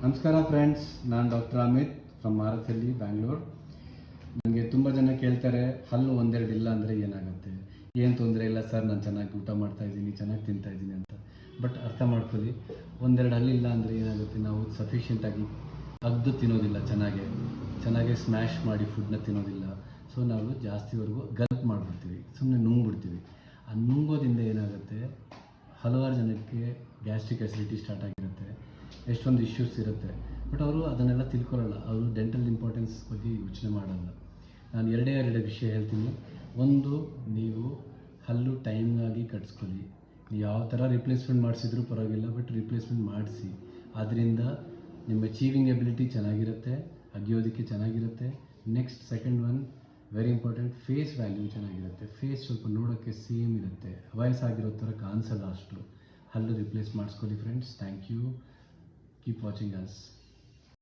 ನಮಸ್ಕಾರ ಫ್ರೆಂಡ್ಸ್, ನಾನು doctor Amit from ಮಾರಥಳ್ಳಿ, Bangalore. ನನಗೆ ತುಂಬ ಜನ ಕೇಳ್ತಾರೆ, ಹಲ್ಲು ಒಂದೆರಡು ಇಲ್ಲ ಅಂದರೆ ಏನಾಗುತ್ತೆ, ಏನು ತೊಂದರೆ ಇಲ್ಲ ಸರ್, ನಾನು ಚೆನ್ನಾಗಿ ಊಟ ಮಾಡ್ತಾಯಿದ್ದೀನಿ, ಚೆನ್ನಾಗಿ ತಿಂತಾಯಿದ್ದೀನಿ ಅಂತ. ಬಟ್ ಅರ್ಥ ಮಾಡ್ಕೊಳ್ಳಿ, ಒಂದೆರಡು ಹಲ್ಲಿಲ್ಲ ಅಂದರೆ ಏನಾಗುತ್ತೆ, ನಾವು ಸಫಿಷಿಯೆಂಟಾಗಿ ಅಗ್ದು ತಿನ್ನೋದಿಲ್ಲ, ಚೆನ್ನಾಗೆ ಸ್ಮ್ಯಾಶ್ ಮಾಡಿ ಫುಡ್ನ ತಿನ್ನೋದಿಲ್ಲ. ಸೊ ನಾವು ಜಾಸ್ತಿವರೆಗೂ ಗಲ್ಪ್ ಮಾಡಿಬಿಡ್ತೀವಿ, ಸುಮ್ಮನೆ ನುಂಗ್ಬಿಡ್ತೀವಿ. ಆ ನುಂಗೋದ್ರಿಂದ ಏನಾಗುತ್ತೆ, ಹಲವಾರು ಜನಕ್ಕೆ ಗ್ಯಾಸ್ಟ್ರಿಕ್ ಅಸಿಡಿಟಿ ಸ್ಟಾರ್ಟ್ ಆಗಿರುತ್ತೆ, ಎಷ್ಟೊಂದು ಇಶ್ಯೂಸ್ ಇರುತ್ತೆ. ಬಟ್ ಅವರು ಅದನ್ನೆಲ್ಲ ತಿಳ್ಕೊಳ್ಳಲ್ಲ, ಅವರು ಡೆಂಟಲ್ ಇಂಪಾರ್ಟೆನ್ಸ್ ಬಗ್ಗೆ ಯೋಚನೆ ಮಾಡಲ್ಲ. ನಾನು ಎರಡು ವಿಷಯ ಹೇಳ್ತೀನಿ. ಒಂದು, ನೀವು ಹಲ್ಲು ಟೈಮ್ಗಾಗಿ ಕಟ್ಸ್ಕೊಳ್ಳಿ. ನೀವು ಯಾವ ಥರ ರಿಪ್ಲೇಸ್ಮೆಂಟ್ ಮಾಡಿಸಿದ್ರೂ ಪರವಾಗಿಲ್ಲ, ಬಟ್ ರಿಪ್ಲೇಸ್ಮೆಂಟ್ ಮಾಡಿಸಿ. ಅದರಿಂದ ನಿಮ್ಮ ಚೀವಿಂಗ್ ಎಬಿಲಿಟಿ ಚೆನ್ನಾಗಿರುತ್ತೆ, ಅಗಿಯೋದಕ್ಕೆ ಚೆನ್ನಾಗಿರುತ್ತೆ. Next second one, very important, face value ಚೆನ್ನಾಗಿರುತ್ತೆ. ಫೇಸ್ ಸ್ವಲ್ಪ ನೋಡೋಕ್ಕೆ ಸೇಮ್ ಇರುತ್ತೆ, ವಯಸ್ಸಾಗಿರೋ ಥರ ಕಾಣಿಸಲ್ಲ ಅಷ್ಟು. ಹಲ್ಲು ರಿಪ್ಲೇಸ್ ಮಾಡಿಸ್ಕೊಳ್ಳಿ friends. Thank you. Keep watching us.